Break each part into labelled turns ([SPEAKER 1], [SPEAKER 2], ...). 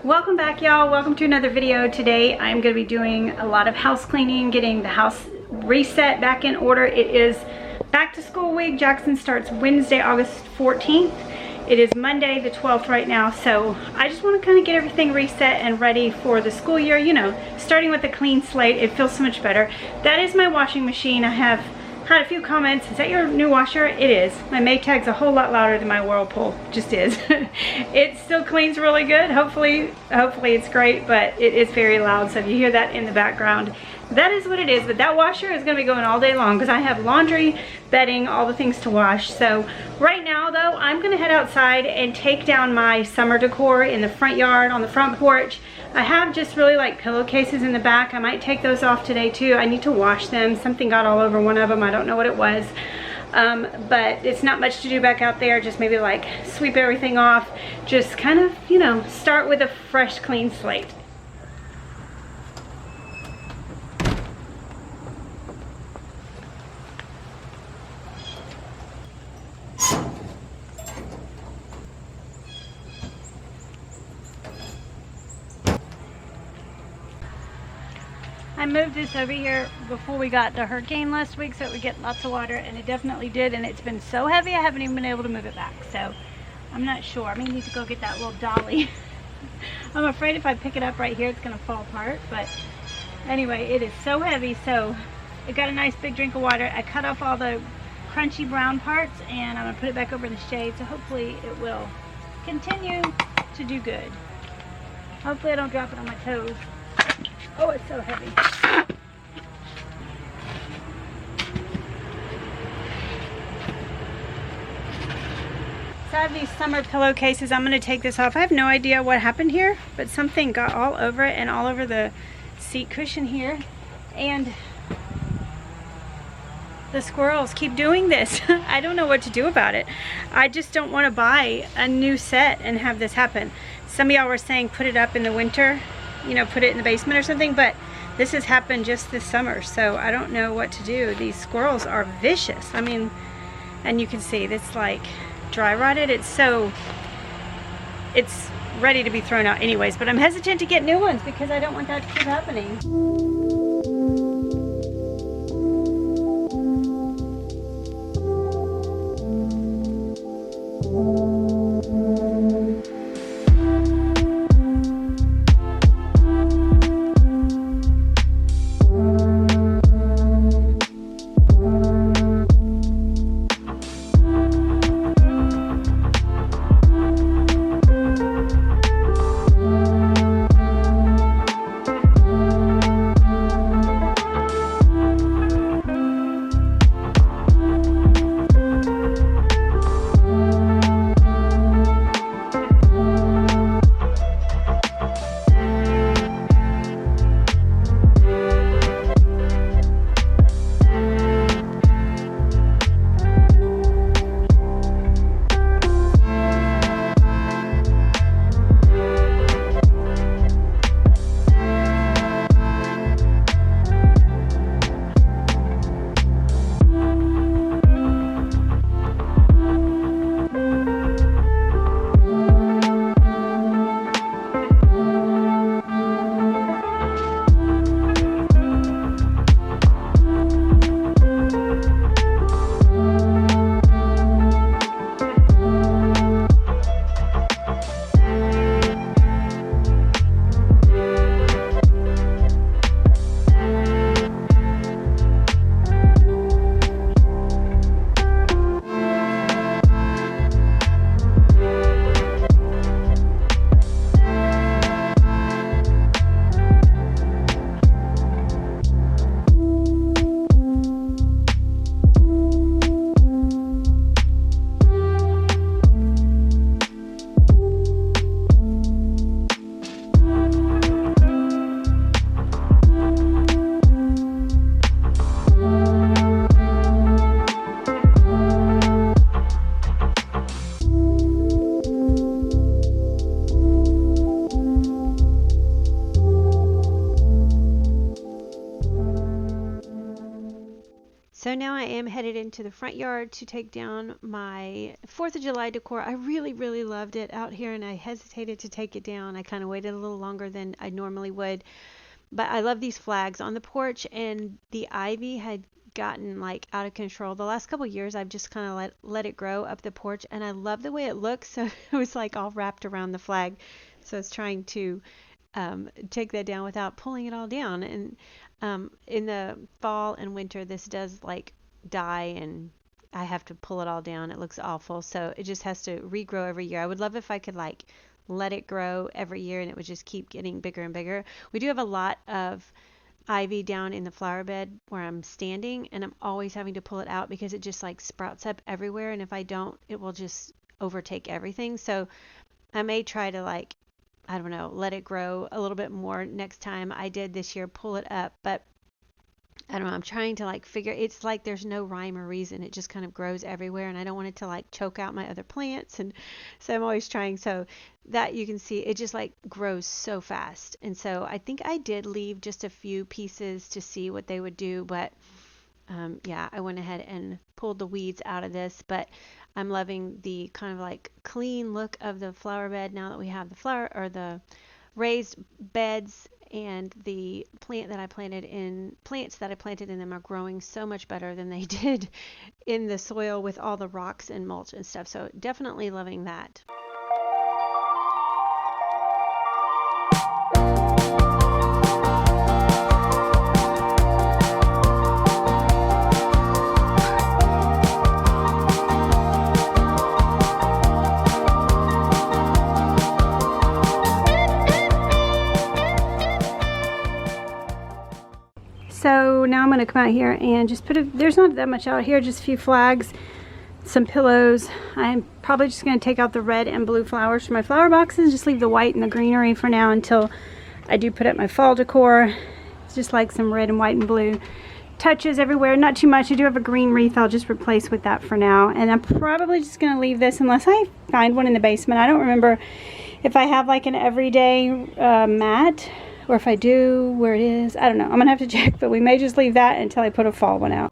[SPEAKER 1] Welcome back, y'all. Welcome to another video. Today I'm going to be doing a lot of house cleaning, getting the house reset back in order. It is back to school week. Jackson starts Wednesday, August 14th. It is Monday the 12th right now, so I just want to kind of get everything reset and ready for the school year. You know, starting with a clean slate, it feels so much better. That is my washing machine. I have had a few comments. Is that your new washer? It is. My Maytag's a whole lot louder than my Whirlpool. Just is. It still cleans really good. Hopefully it's great, but it is very loud. So if you hear that in the background, that is what it is. But that washer is going to be going all day long because I have laundry, bedding, all the things to wash. So right now though, I'm going to head outside and take down my summer decor in the front yard, on the front porch. I have just really like pillowcases in the back. I might take those off today too. I need to wash them. Something got all over one of them. I don't know what it was. But it's not much to do back out there. Just maybe like sweep everything off. Just kind of, you know, start with a fresh, clean slate. I moved this over here before we got the hurricane last week so it would get lots of water, and it definitely did, and it's been so heavy I haven't even been able to move it back, so I'm not sure. I may need to go get that little dolly. I'm afraid if I pick it up right here it's going to fall apart, but anyway, it is so heavy. So it got a nice big drink of water. I cut off all the crunchy brown parts and I'm going to put it back over in the shade, so hopefully it will continue to do good. Hopefully I don't drop it on my toes. Oh, it's so heavy. So I have these summer pillowcases. I'm going to take this off. I have no idea what happened here, but something got all over it and all over the seat cushion here. And the squirrels keep doing this. I don't know what to do about it. I just don't want to buy a new set and have this happen. Some of y'all were saying put it up in the winter, you know, put it in the basement or something, but this has happened just this summer, so I don't know what to do. These squirrels are vicious. I mean, and you can see it's like dry rotted. It's ready to be thrown out anyways, but I'm hesitant to get new ones because I don't want that to keep happening.
[SPEAKER 2] am headed into the front yard to take down my 4th of July decor. I really loved it out here, and I hesitated to take it down. I kind of waited a little longer than I normally would. But I love these flags on the porch, and the ivy had gotten like out of control. The last couple years I've just kind of let it grow up the porch, and I love the way it looks. So it was like all wrapped around the flag. So I was trying to take that down without pulling it all down. And in the fall and winter, this does like die, and I have to pull it all down. It looks awful. So it just has to regrow every year. I would love if I could like let it grow every year and it would just keep getting bigger and bigger. We do have a lot of ivy down in the flower bed where I'm standing, and I'm always having to pull it out because it just like sprouts up everywhere, and if I don't, it will just overtake everything. So I may try to like, I don't know, let it grow a little bit more next time. I did this year pull it up, but I don't know, I'm trying to like figure, it's like there's no rhyme or reason. It just kind of grows everywhere, and I don't want it to like choke out my other plants. And so I'm always trying, so that you can see it just like grows so fast. And so I think I did leave just a few pieces to see what they would do, but yeah, I went ahead and pulled the weeds out of this. But I'm loving the kind of like clean look of the flower bed now that we have the flower or the raised beds, and the plants that I planted in them are growing so much better than they did in the soil with all the rocks and mulch and stuff. So definitely loving that.
[SPEAKER 1] So now I'm going to come out here and just there's not that much out here, just a few flags, some pillows. I'm probably just going to take out the red and blue flowers from my flower boxes, just leave the white and the greenery for now until I do put up my fall decor. It's just like some red and white and blue touches everywhere, not too much. I do have a green wreath I'll just replace with that for now, and I'm probably just going to leave this unless I find one in the basement. I don't remember if I have like an everyday mat, or if I do, where it is. I don't know. I'm gonna have to check, but we may just leave that until I put a fall one out.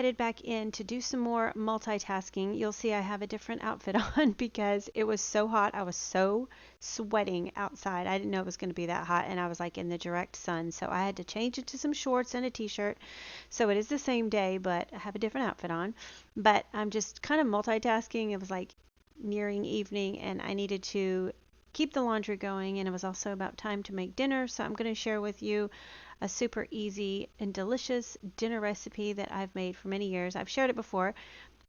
[SPEAKER 2] headed back in to do some more multitasking. You'll see I have a different outfit on because it was so hot. I was so sweating outside. I didn't know it was going to be that hot, and I was like in the direct sun. So I had to change into some shorts and a t-shirt. So it is the same day, but I have a different outfit on. But I'm just kind of multitasking. It was like nearing evening, and I needed to keep the laundry going, and it was also about time to make dinner. So I'm going to share with you a super easy and delicious dinner recipe that I've made for many years. I've shared it before,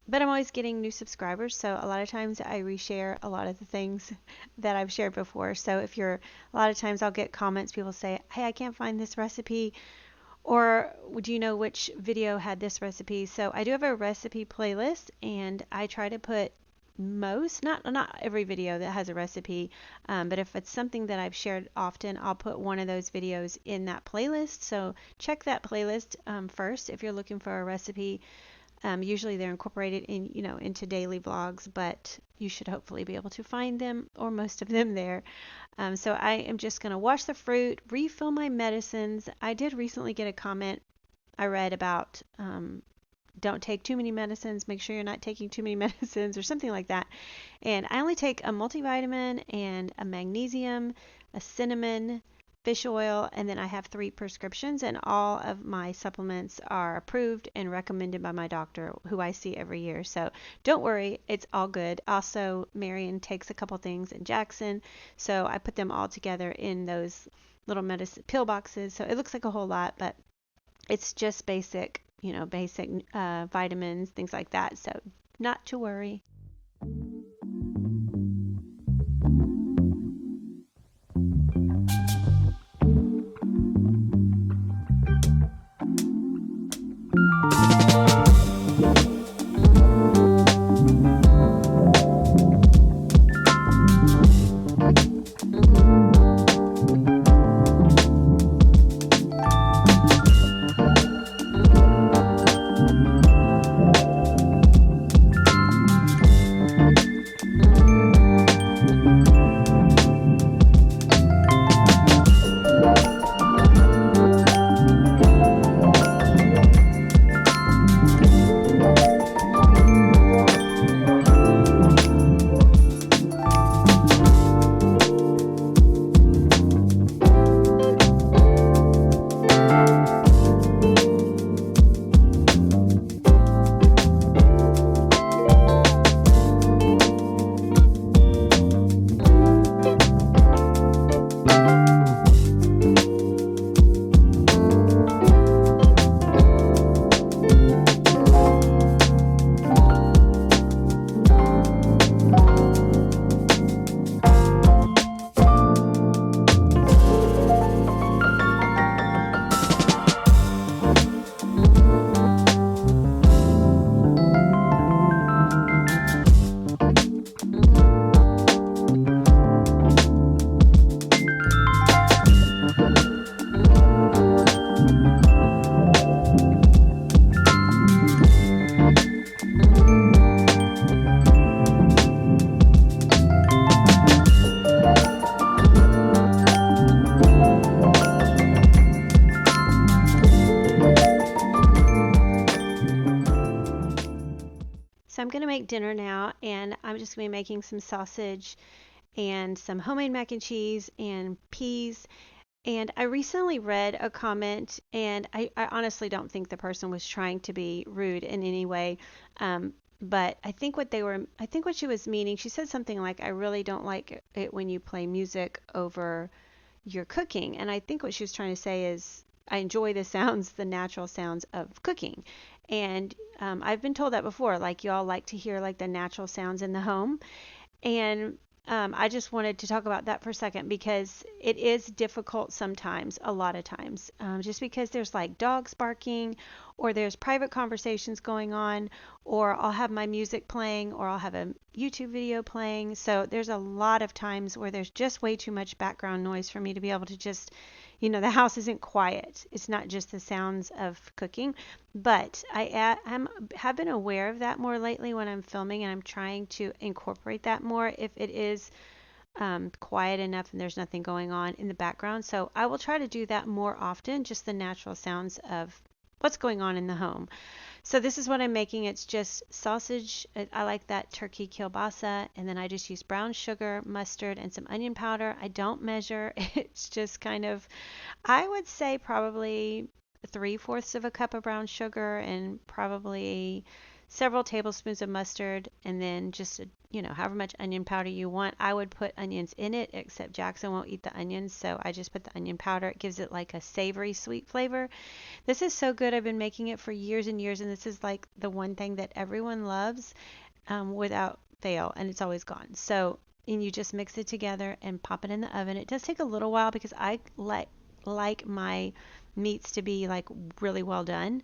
[SPEAKER 2] but I'm always getting new subscribers, so a lot of times I reshare a lot of the things that I've shared before. So if you're, a lot of times I'll get comments, people say, hey, I can't find this recipe, or do you know which video had this recipe? So I do have a recipe playlist, and I try to put not every video that has a recipe, but if it's something that I've shared often, I'll put one of those videos in that playlist. So check that playlist first if you're looking for a recipe. Usually they're incorporated in, into daily vlogs, but you should hopefully be able to find them, or most of them, there. So I am just going to wash the fruit, refill my medicines. I did recently get a comment I read about don't take too many medicines, make sure you're not taking too many medicines, or something like that. And I only take a multivitamin and a magnesium, a cinnamon, fish oil, and then I have 3 prescriptions, and all of my supplements are approved and recommended by my doctor, who I see every year. So don't worry, it's all good. Also, Marion takes a couple things, and Jackson, so I put them all together in those little medicine pill boxes. So it looks like a whole lot, but it's just basic, basic vitamins, things like that. So not to worry. So I'm going to make dinner now, and I'm just going to be making some sausage and some homemade mac and cheese and peas. And I recently read a comment, and I honestly don't think the person was trying to be rude in any way. But I think what she was meaning, she said something like, I really don't like it when you play music over your cooking. And I think what she was trying to say is, I enjoy the sounds, the natural sounds of cooking. And I've been told that before, like y'all like to hear like the natural sounds in the home. And I just wanted to talk about that for a second because it is difficult sometimes, a lot of times, just because there's like dogs barking, or there's private conversations going on, or I'll have my music playing, or I'll have a YouTube video playing. So there's a lot of times where there's just way too much background noise for me to be able to just, the house isn't quiet. It's not just the sounds of cooking, but have been aware of that more lately when I'm filming, and I'm trying to incorporate that more if it is quiet enough and there's nothing going on in the background. So I will try to do that more often, just the natural sounds of what's going on in the home. So this is what I'm making. It's just sausage. I like that turkey kielbasa, and then I just use brown sugar, mustard, and some onion powder. I don't measure. It's just kind of, I would say probably 3/4 of a cup of brown sugar and probably several tablespoons of mustard, and then just however much onion powder you want. I would put onions in it, except Jackson won't eat the onions, so I just put the onion powder. It gives it like a savory sweet flavor. This is so good. I've been making it for years and years, and this is like the one thing that everyone loves, without fail, and it's always gone. So, and you just mix it together and pop it in the oven. It does take a little while because I like my meats to be like really well done,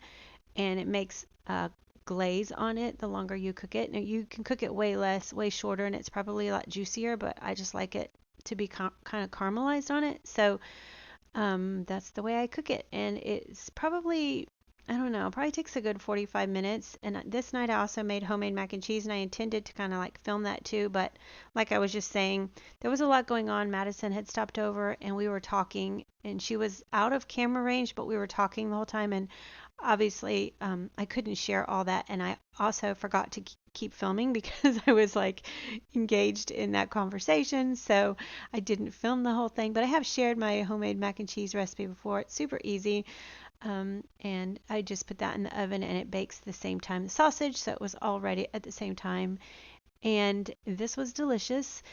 [SPEAKER 2] and it makes a glaze on it the longer you cook it. Now you can cook it way less, way shorter, and it's probably a lot juicier, but I just like it to be kind of caramelized on it. So that's the way I cook it. And it's probably, I don't know, probably takes a good 45 minutes. And this night I also made homemade mac and cheese, and I intended to kind of like film that too. But like I was just saying, there was a lot going on. Madison had stopped over and we were talking, and she was out of camera range, but we were talking the whole time. And obviously, I couldn't share all that. And I also forgot to keep filming because I was like engaged in that conversation. So I didn't film the whole thing, but I have shared my homemade mac and cheese recipe before. It's super easy. And I just put that in the oven and it bakes the same time the sausage, so it was all ready at the same time. And this was delicious.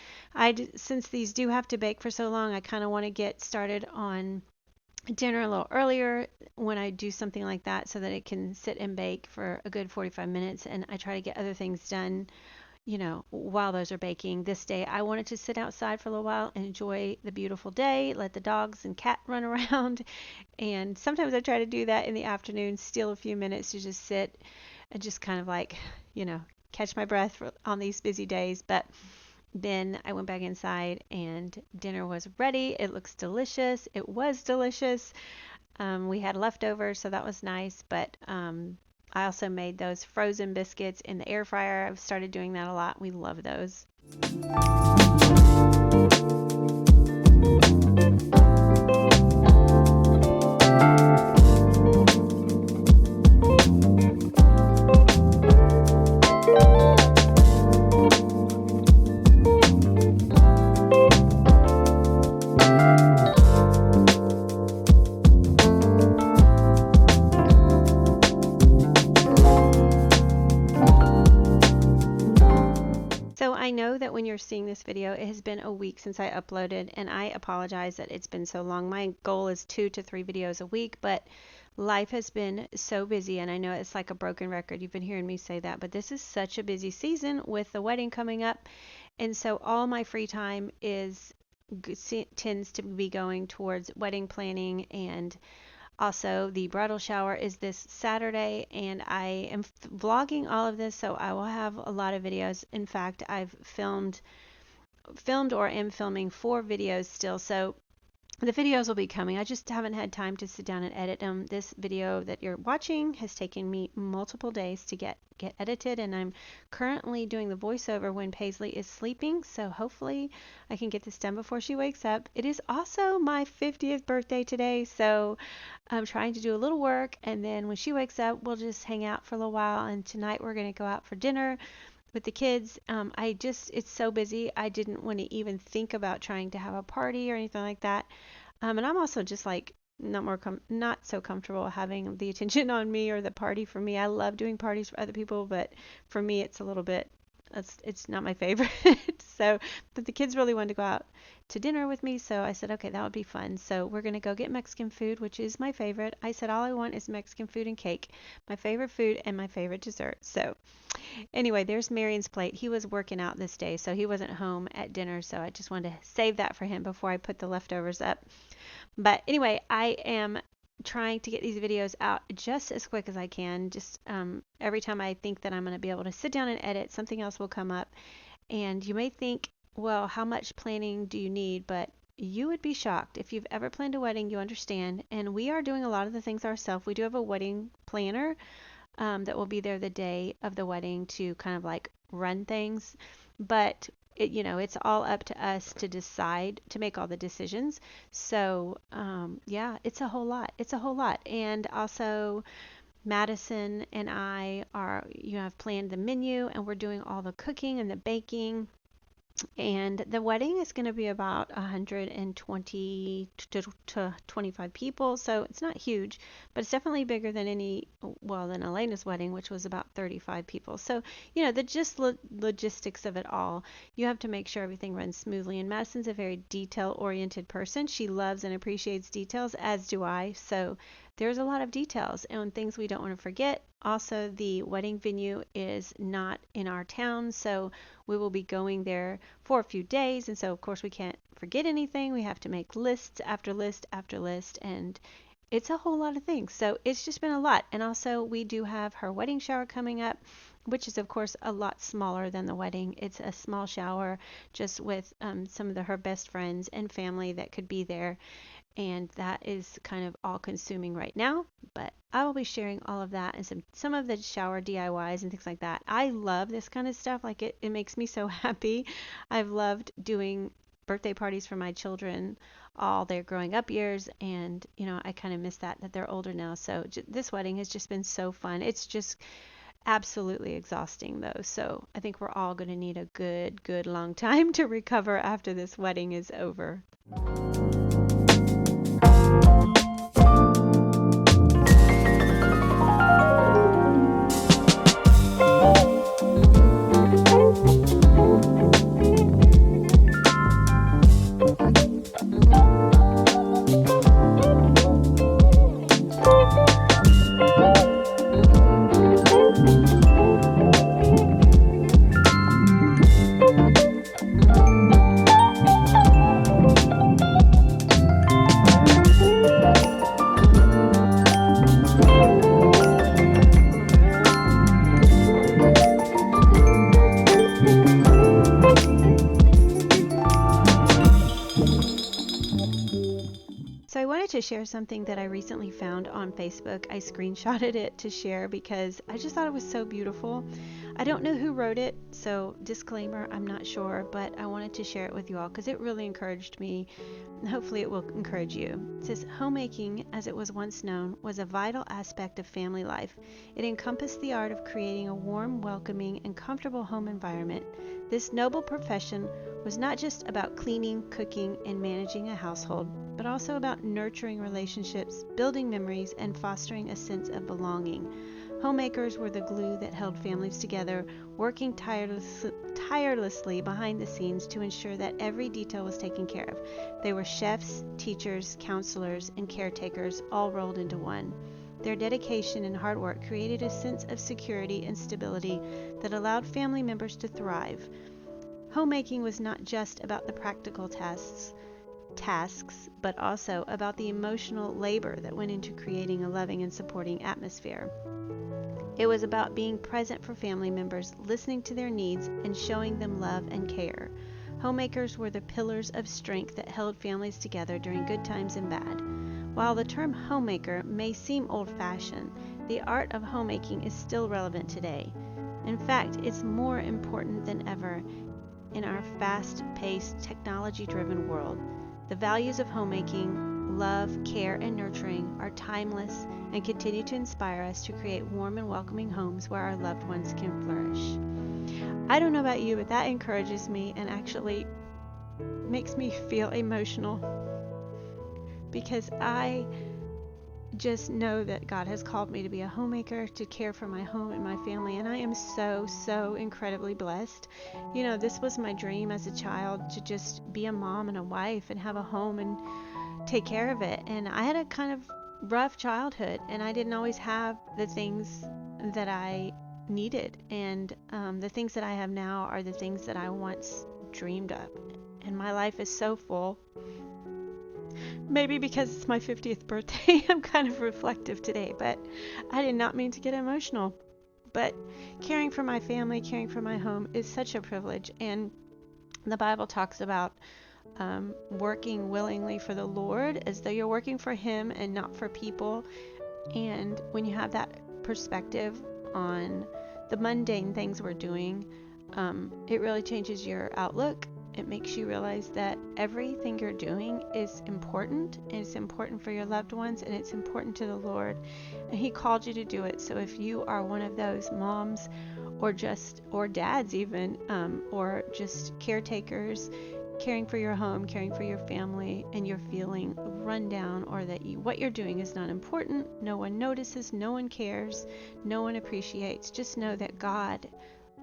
[SPEAKER 2] Since these do have to bake for so long, I kind of want to get started on dinner a little earlier when I do something like that so that it can sit and bake for a good 45 minutes. And I try to get other things done while those are baking. This day, I wanted to sit outside for a little while and enjoy the beautiful day, let the dogs and cat run around. And sometimes I try to do that in the afternoon, steal a few minutes to just sit and just kind of like, catch my breath on these busy days. But then I went back inside and dinner was ready. It looks delicious. It was delicious. We had leftovers, so that was nice. But I also made those frozen biscuits in the air fryer. I've started doing that a lot. We love those. So I know that when you're seeing this video, it has been a week since I uploaded, and I apologize that it's been so long. My goal is 2 to 3 videos a week, but life has been so busy, and I know it's like a broken record. You've been hearing me say that, but this is such a busy season with the wedding coming up, and so all my free time tends to be going towards wedding planning. And also, the bridal shower is this Saturday, and I am vlogging all of this, so I will have a lot of videos. In fact, I've filmed or am filming 4 videos still, so the videos will be coming. I just haven't had time to sit down and edit them. This video that you're watching has taken me multiple days to get edited, and I'm currently doing the voiceover when Paisley is sleeping, so hopefully I can get this done before she wakes up. It is also my 50th birthday today, so I'm trying to do a little work, and then when she wakes up, we'll just hang out for a little while, and tonight we're going to go out for dinner with the kids. It's so busy. I didn't want to even think about trying to have a party or anything like that. And I'm also just like not so comfortable having the attention on me or the party for me. I love doing parties for other people, but for me, it's a little bit, it's not my favorite. So, but the kids really wanted to go out to dinner with me, so I said, okay, that would be fun. So we're gonna go get Mexican food, which is my favorite. I said all I want is Mexican food and cake, my favorite food and my favorite dessert. So anyway, there's Marion's plate. He was working out this day, so he wasn't home at dinner, so I just wanted to save that for him before I put the leftovers up. But anyway, I am trying to get these videos out just as quick as I can. Just every time I think that I'm going to be able to sit down and edit, something else will come up. And you may think, well, how much planning do you need? But you would be shocked. If you've ever planned a wedding, you understand. And we are doing a lot of the things ourselves. We do have a wedding planner that will be there the day of the wedding to kind of like run things. But it's all up to us to decide, to make all the decisions. So, yeah, it's a whole lot. It's a whole lot. And also, Madison and I have planned the menu, and we're doing all the cooking and the baking. And the wedding is going to be about 120 to 25 people. So it's not huge, but it's definitely bigger than than Elena's wedding, which was about 35 people. So, the logistics of it all, you have to make sure everything runs smoothly. And Madison's a very detail-oriented person. She loves and appreciates details, as do I. So there's a lot of details and things we don't want to forget. Also, the wedding venue is not in our town, so we will be going there for a few days. And so, of course, we can't forget anything. We have to make lists after list after list, and it's a whole lot of things. So it's just been a lot. And also, we do have her wedding shower coming up, which is, of course, a lot smaller than the wedding. It's a small shower just with some of her best friends and family that could be there. And that is kind of all consuming right now, but I will be sharing all of that and some of the shower DIYs and things like that. I love this kind of stuff. Like it makes me so happy. I've loved doing birthday parties for my children all their growing up years, and I kind of miss that they're older now. So this wedding has just been so fun. It's just absolutely exhausting though. So I think we're all going to need a good long time to recover after this wedding is over. To share something that I recently found on Facebook. I screenshotted it to share because I just thought it was so beautiful. I don't know who wrote it, so disclaimer, I'm not sure, but I wanted to share it with you all because it really encouraged me, and hopefully it will encourage you. It says, homemaking, as it was once known, was a vital aspect of family life. It encompassed the art of creating a warm, welcoming, and comfortable home environment. This noble profession was not just about cleaning, cooking, and managing a household, but also about nurturing relationships, building memories, and fostering a sense of belonging. Homemakers were the glue that held families together, working tirelessly behind the scenes to ensure that every detail was taken care of. They were chefs, teachers, counselors, and caretakers, all rolled into one. Their dedication and hard work created a sense of security and stability that allowed family members to thrive. Homemaking was not just about the practical tasks, but also about the emotional labor that went into creating a loving and supporting atmosphere. It was about being present for family members, listening to their needs, and showing them love and care. Homemakers were the pillars of strength that held families together during good times and bad. While the term homemaker may seem old-fashioned, the art of homemaking is still relevant today. In fact, it's more important than ever in our fast-paced, technology-driven world. The values of homemaking, love, care, and nurturing are timeless and continue to inspire us to create warm and welcoming homes where our loved ones can flourish. I don't know about you, but that encourages me and actually makes me feel emotional because I just know that God has called me to be a homemaker, to care for my home and my family, and I am so incredibly blessed. This was my dream as a child, to just be a mom and a wife and have a home and take care of it. And I had a kind of rough childhood, and I didn't always have the things that I needed, and the things that I have now are the things that I once dreamed of, and my life is so full. Maybe because it's my 50th birthday, I'm kind of reflective today, but I did not mean to get emotional. But caring for my family, caring for my home is such a privilege, and the Bible talks about working willingly for the Lord as though you're working for Him and not for people. And when you have that perspective on the mundane things we're doing, It really changes your outlook. It makes you realize that everything you're doing is important, and it's important for your loved ones, and it's important to the Lord. And He called you to do it. So if you are one of those moms, or dads even, or just caretakers, caring for your home, caring for your family, and you're feeling run down, or that what you're doing is not important, no one notices, no one cares, no one appreciates, just know that God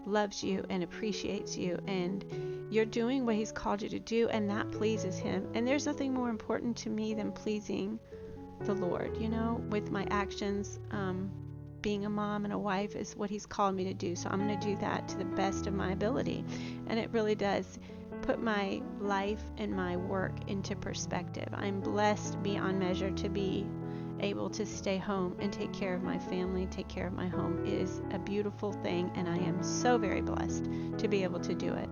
[SPEAKER 2] loves you and appreciates you, and you're doing what He's called you to do, and that pleases Him. And there's nothing more important to me than pleasing the Lord, with my actions. Being a mom and a wife is what He's called me to do, so I'm going to do that to the best of my ability. And it really does put my life and my work into perspective. I'm blessed beyond measure to be able to stay home and take care of my family, take care of my home. It is a beautiful thing, and I am so very blessed to be able to do it.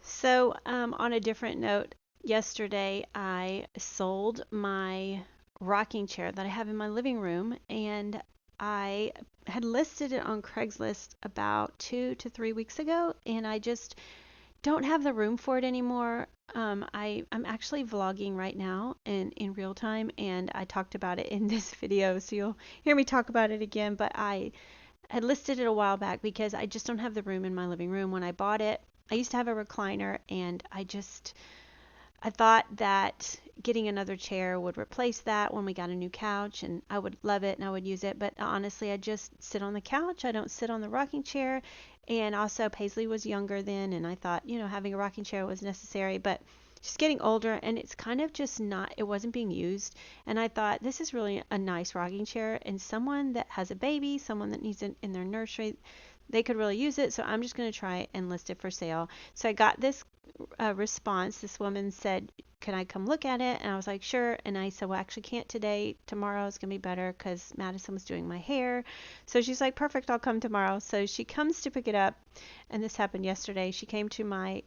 [SPEAKER 2] So, on a different note, yesterday I sold my rocking chair that I have in my living room, and I had listed it on Craigslist about 2 to 3 weeks ago, and I just don't have the room for it anymore. I'm actually vlogging right now and in real time, and I talked about it in this video, so you'll hear me talk about it again. But I had listed it a while back because I just don't have the room in my living room. When I bought it, I used to have a recliner, and I thought that getting another chair would replace that when we got a new couch, and I would love it and I would use it. But honestly, I just sit on the couch. I don't sit on the rocking chair. And also, Paisley was younger then, and I thought, having a rocking chair was necessary. But she's getting older, and it's kind of just not, it wasn't being used. And I thought, this is really a nice rocking chair, and someone that has a baby, someone that needs it in their nursery, they could really use it. So I'm just going to try it and list it for sale. So I got this response. This woman said, can I come look at it? And I was like, sure. And I said, well, I actually can't today. Tomorrow is going to be better because Madison was doing my hair. So she's like, perfect, I'll come tomorrow. So she comes to pick it up. And this happened yesterday. She came to my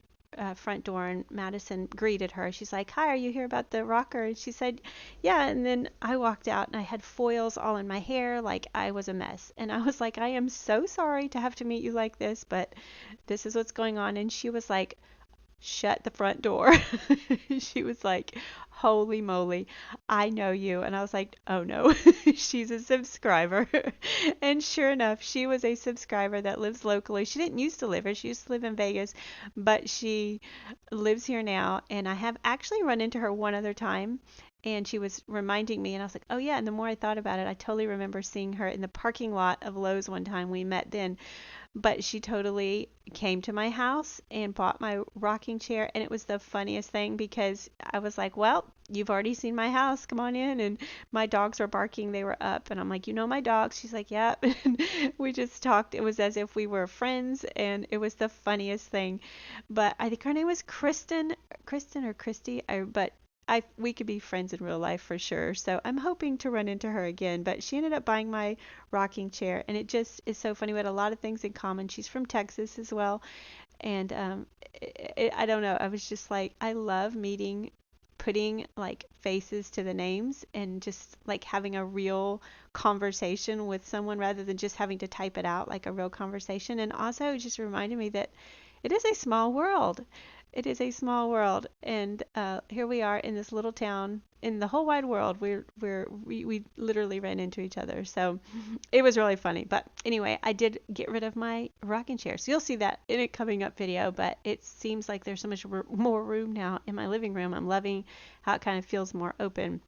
[SPEAKER 2] front door, and Madison greeted her. She's like, hi, are you here about the rocker? And she said, yeah. And then I walked out, and I had foils all in my hair, like I was a mess. And I was like, I am so sorry to have to meet you like this, but this is what's going on. And she was like, shut the front door. She was like, holy moly, I know you. And I was like, oh no, she's a subscriber. And sure enough, she was a subscriber that lives locally. She didn't used to live here. She used to live in Vegas, but she lives here now. And I have actually run into her one other time, and she was reminding me, and I was like, oh yeah. And the more I thought about it, I totally remember seeing her in the parking lot of Lowe's one time. We met then. But she totally came to my house and bought my rocking chair, and it was the funniest thing because I was like, well, you've already seen my house, come on in. And my dogs were barking, they were up, and I'm like, my dogs? She's like, yep. And we just talked. It was as if we were friends, and it was the funniest thing. But I think her name was Kristen or Christy, but we could be friends in real life for sure. So I'm hoping to run into her again. But she ended up buying my rocking chair, and it just is so funny. We had a lot of things in common. She's from Texas as well. And I don't know. I was just like, I love putting like faces to the names, and just like having a real conversation with someone rather than just having to type it out, like a real conversation. And also it just reminded me that it is a small world. It is a small world, and here we are in this little town in the whole wide world. We literally ran into each other, so it was really funny. But anyway, I did get rid of my rocking chair, so you'll see that in a coming up video. But it seems like there's so much more room now in my living room. I'm loving how it kind of feels more open.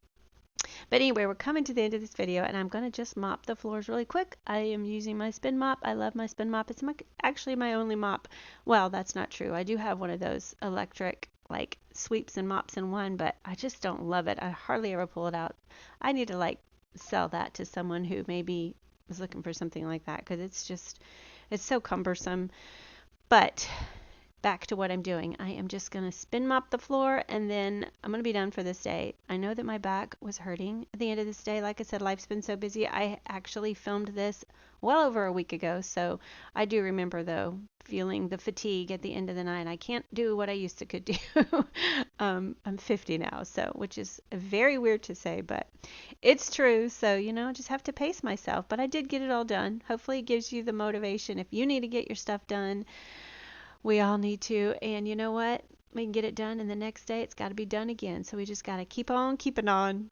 [SPEAKER 2] But anyway, we're coming to the end of this video, and I'm going to just mop the floors really quick. I am using my spin mop. I love my spin mop. It's actually my only mop. Well, that's not true. I do have one of those electric, like, sweeps and mops in one, but I just don't love it. I hardly ever pull it out. I need to, like, sell that to someone who maybe is looking for something like that, because it's so cumbersome. But back to what I'm doing. I am just going to spin mop the floor, and then I'm going to be done for this day. I know that my back was hurting at the end of this day. Like I said, life's been so busy. I actually filmed this well over a week ago, so I do remember, though, feeling the fatigue at the end of the night. I can't do what I used to could do. I'm 50 now, so, which is very weird to say, but it's true. So, you know, just have to pace myself. But I did get it all done. Hopefully it gives you the motivation. If you need to get your stuff done, we all need to. And you know what? We can get it done, and the next day it's got to be done again. So we just got to keep on keeping on.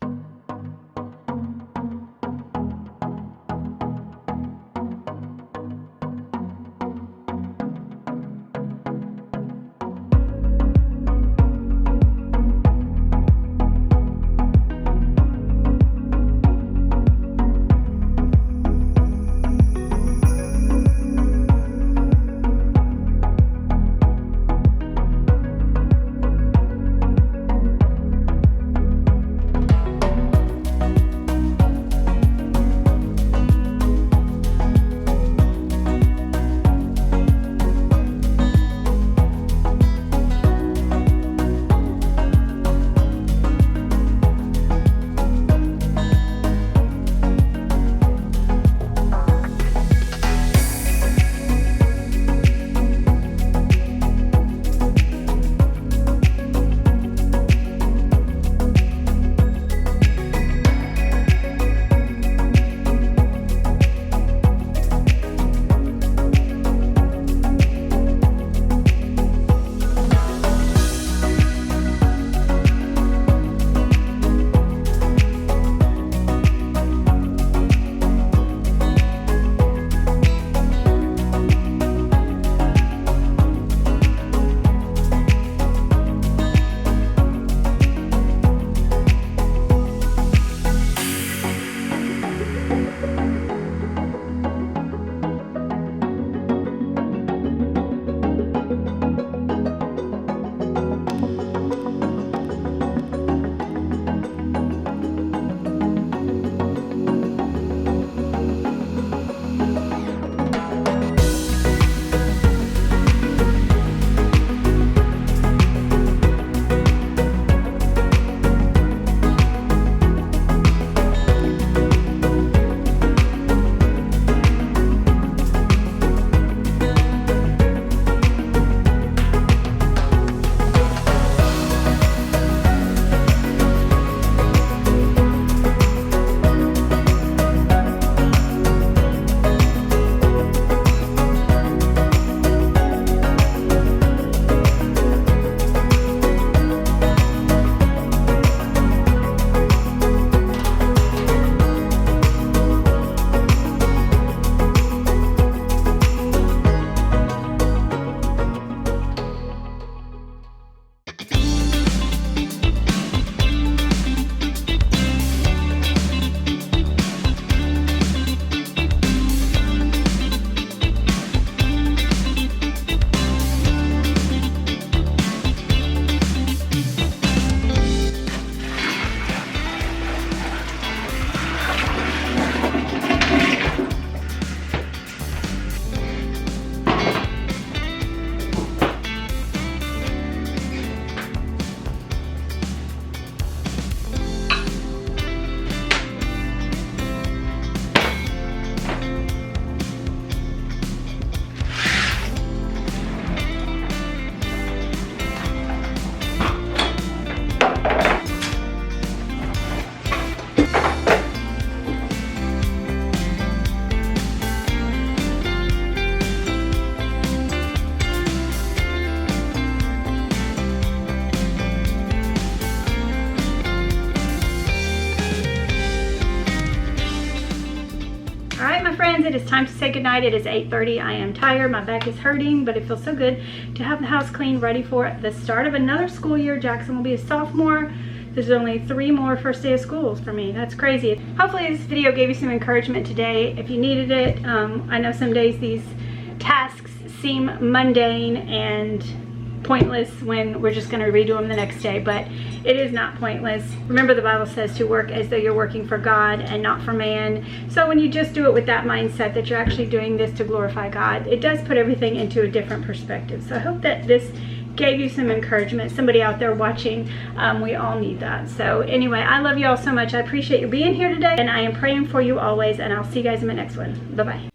[SPEAKER 1] friends, it is time to say goodnight. It is 8:30. I am tired. My back is hurting, but it feels so good to have the house clean, ready for the start of another school year. Jackson will be a sophomore. There's only 3 more first day of schools for me. That's crazy. Hopefully this video gave you some encouragement today if you needed it. I know some days these tasks seem mundane and pointless when we're just going to redo them the next day, but it is not pointless. Remember, the Bible says to work as though you're working for God and not for man. So when you just do it with that mindset that you're actually doing this to glorify God, it does put everything into a different perspective. So I hope that this gave you some encouragement. Somebody out there watching, we all need that. So anyway, I love you all so much. I appreciate you being here today, and I am praying for you always, and I'll see you guys in my next one. Bye-bye.